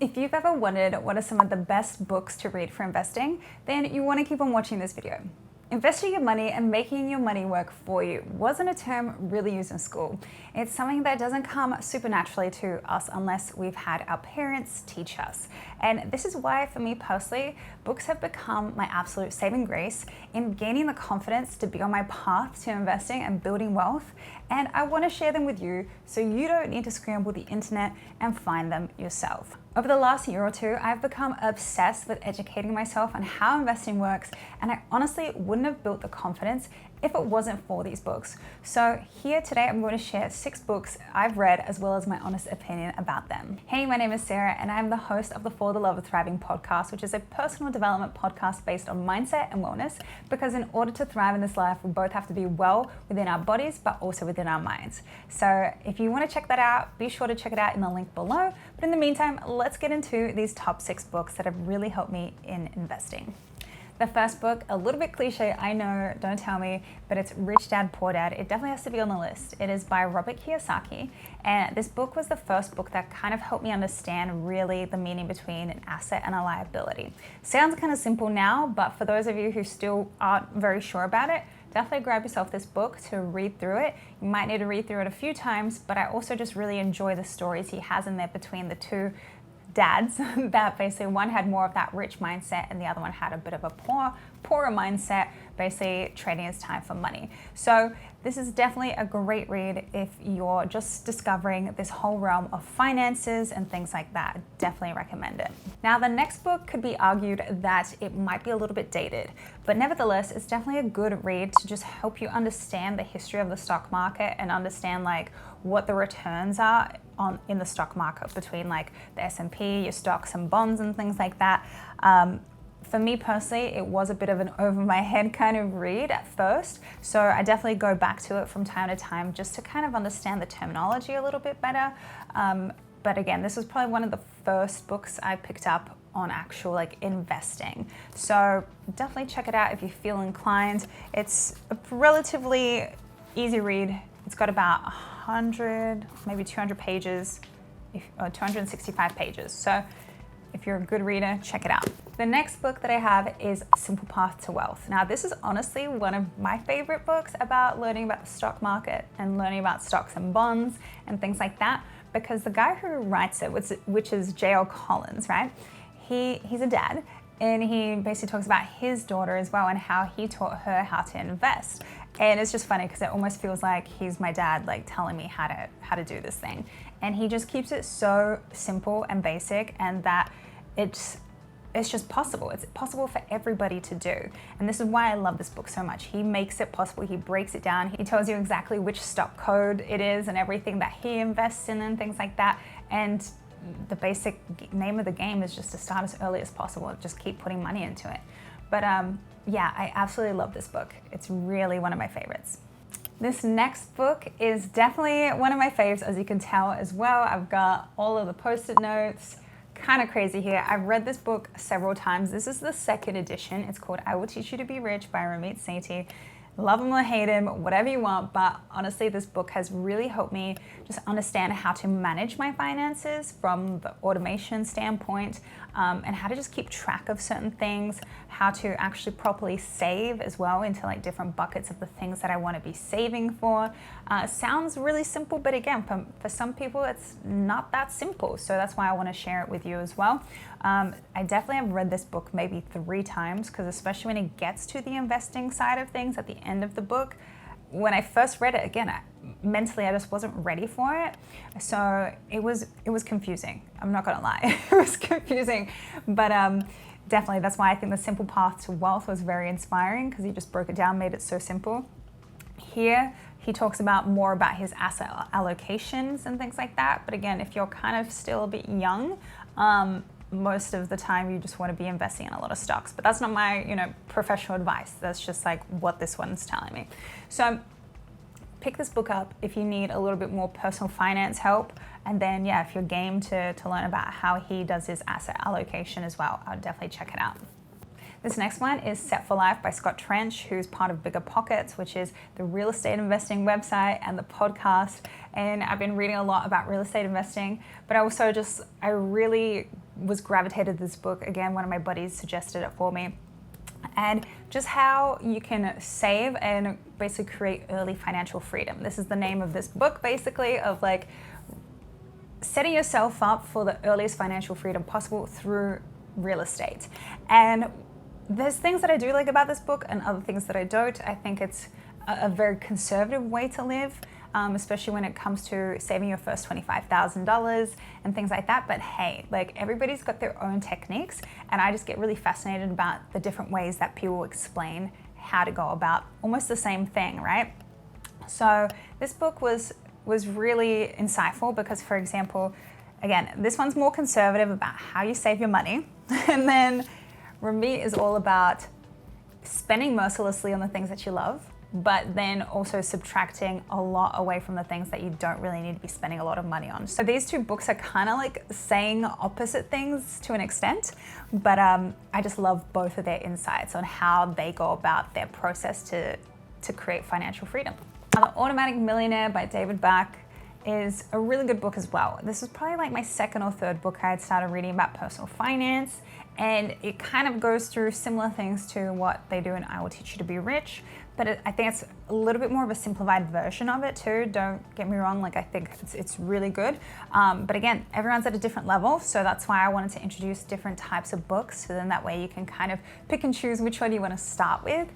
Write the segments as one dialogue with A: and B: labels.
A: If you've ever wondered what are some of the best books to read for investing, then you want to keep on watching this video. Investing your money and making your money work for you wasn't a term really used in school. It's something that doesn't come supernaturally to us unless we've had our parents teach us. And this is why, for me personally, books have become my absolute saving grace in gaining the confidence to be on my path to investing and building wealth. And I want to share them with you so you don't need to scramble the internet and find them yourself. Over the last year or two, I've become obsessed with educating myself on how investing works, and I honestly wouldn't have built the confidence if it wasn't for these books. So here today, I'm going to share 6 books I've read as well as my honest opinion about them. Hey, my name is Sarah, and I'm the host of the For the Love of Thriving podcast, which is a personal development podcast based on mindset and wellness, because in order to thrive in this life, we both have to be well within our bodies, but also within our minds. So if you want to check that out, be sure to check it out in the link below. But in the meantime, let's get into these top 6 books that have really helped me in investing. The first book, a little bit cliche, I know, don't tell me, but it's Rich Dad, Poor Dad. It definitely has to be on the list. It is by Robert Kiyosaki, and this book was the first book that kind of helped me understand really the meaning between an asset and a liability. Sounds kind of simple now, but for those of you who still aren't very sure about it, definitely grab yourself this book to read through it. You might need to read through it a few times, but I also just really enjoy the stories he has in there between the two dads, that basically one had more of that rich mindset and the other one had a bit of a poorer mindset, basically trading his time for money. So this is definitely a great read if you're just discovering this whole realm of finances and things like that. Definitely recommend it. Now, the next book could be argued that it might be a little bit dated, but nevertheless, it's definitely a good read to just help you understand the history of the stock market and understand like what the returns are in the stock market between like the S&P, your stocks and bonds and things like that. For me personally, it was a bit of an over my head kind of read at first. So I definitely go back to it from time to time just to kind of understand the terminology a little bit better. But again, this was probably one of the first books I picked up on actual like investing. So definitely check it out if you feel inclined. It's a relatively easy read. It's got about 100, maybe 200 pages, or 265 pages. So if you're a good reader, check it out. The next book that I have is Simple Path to Wealth. Now, this is honestly one of my favorite books about learning about the stock market and learning about stocks and bonds and things like that, because the guy who writes it, which is J.L. Collins, right? He's a dad, and he basically talks about his daughter as well and how he taught her how to invest. And it's just funny because it almost feels like he's my dad, like telling me how to do this thing. And he just keeps it so simple and basic, and that it's just possible. It's possible for everybody to do. And this is why I love this book so much. He makes it possible. He breaks it down. He tells you exactly which stock code it is and everything that he invests in and things like that. And the basic name of the game is just to start as early as possible. Just keep putting money into it. But yeah, I absolutely love this book. It's really one of my favorites. This next book is definitely one of my faves, as you can tell as well. I've got all of the post-it notes. Kind of crazy here. I've read this book several times. This is the 2nd edition. It's called I Will Teach You to Be Rich by Ramit Sethi. Love him or hate him, whatever you want, but honestly, this book has really helped me just understand how to manage my finances from the automation standpoint, and how to just keep track of certain things, how to actually properly save as well into like different buckets of the things that I want to be saving for. Sounds really simple, but again, for some people, it's not that simple. So that's why I want to share it with you as well. I definitely have read this book maybe 3 times, because especially when it gets to the investing side of things at the end of the book, when I first read it, again, mentally I just wasn't ready for it. So it was confusing. I'm not gonna lie, it was confusing. But definitely that's why I think the Simple Path to Wealth was very inspiring, because he just broke it down, made it so simple. Here, he talks about more about his asset allocations and things like that. But again, if you're kind of still a bit young, most of the time you just want to be investing in a lot of stocks. But that's not my, professional advice. That's just like what this one's telling me. So pick this book up if you need a little bit more personal finance help. And then, yeah, if you're game to learn about how he does his asset allocation as well, I'll definitely check it out. This next one is Set for Life by Scott Trench, who's part of Bigger Pockets, which is the real estate investing website and the podcast. And I've been reading a lot about real estate investing, but I really was gravitated to this book. Again, one of my buddies suggested it for me. And just how you can save and basically create early financial freedom. This is the name of this book, basically, of like setting yourself up for the earliest financial freedom possible through real estate. And there's things that I do like about this book and other things that I don't. I think it's a very conservative way to live, especially when it comes to saving your first $25,000 and things like that. But hey, like everybody's got their own techniques, and I just get really fascinated about the different ways that people explain how to go about almost the same thing, right? So this book was really insightful because, for example, again, this one's more conservative about how you save your money. And then Ramit is all about spending mercilessly on the things that you love, but then also subtracting a lot away from the things that you don't really need to be spending a lot of money on. So these two books are kind of like saying opposite things to an extent, but I just love both of their insights on how they go about their process to create financial freedom. Now, The Automatic Millionaire by David Bach is a really good book as well. This is probably like my second or third book I had started reading about personal finance, and it kind of goes through similar things to what they do in I Will Teach You to Be Rich, but I think it's a little bit more of a simplified version of it too. Don't get me wrong, like I think it's really good. But again, everyone's at a different level, so that's why I wanted to introduce different types of books, so then that way you can kind of pick and choose which one you want to start with.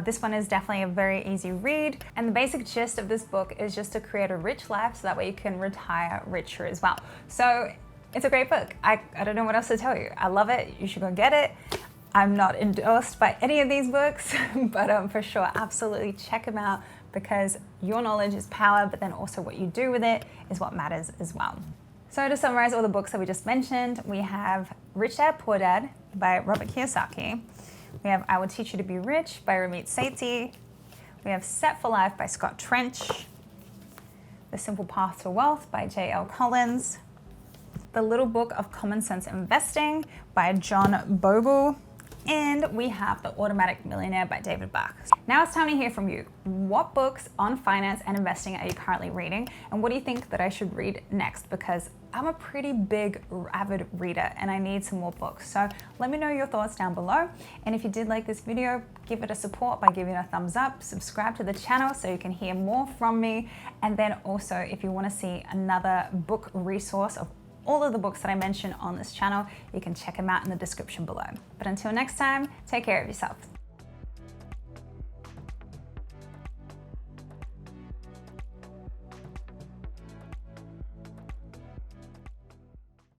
A: This one is definitely a very easy read, and the basic gist of this book is just to create a rich life so that way you can retire richer as well. So it's a great book. I don't know what else to tell you. I love it. You should go get it. I'm not endorsed by any of these books, but for sure, absolutely check them out, because your knowledge is power, but then also what you do with it is what matters as well. So to summarize all the books that we just mentioned, we have Rich Dad, Poor Dad by Robert Kiyosaki. We have I Will Teach You to Be Rich by Ramit Sethi. We have Set for Life by Scott Trench. The Simple Path to Wealth by J.L. Collins. The Little Book of Common Sense Investing by John Bogle. And we have The Automatic Millionaire by David Bach. Now it's time to hear from you. What books on finance and investing are you currently reading? And what do you think that I should read next? Because I'm a pretty big, avid reader and I need some more books. So let me know your thoughts down below. And if you did like this video, give it a support by giving it a thumbs up, subscribe to the channel so you can hear more from me. And then also, if you want to see another book resource of all of the books that I mentioned on this channel, you can check them out in the description below. But until next time, take care of yourself.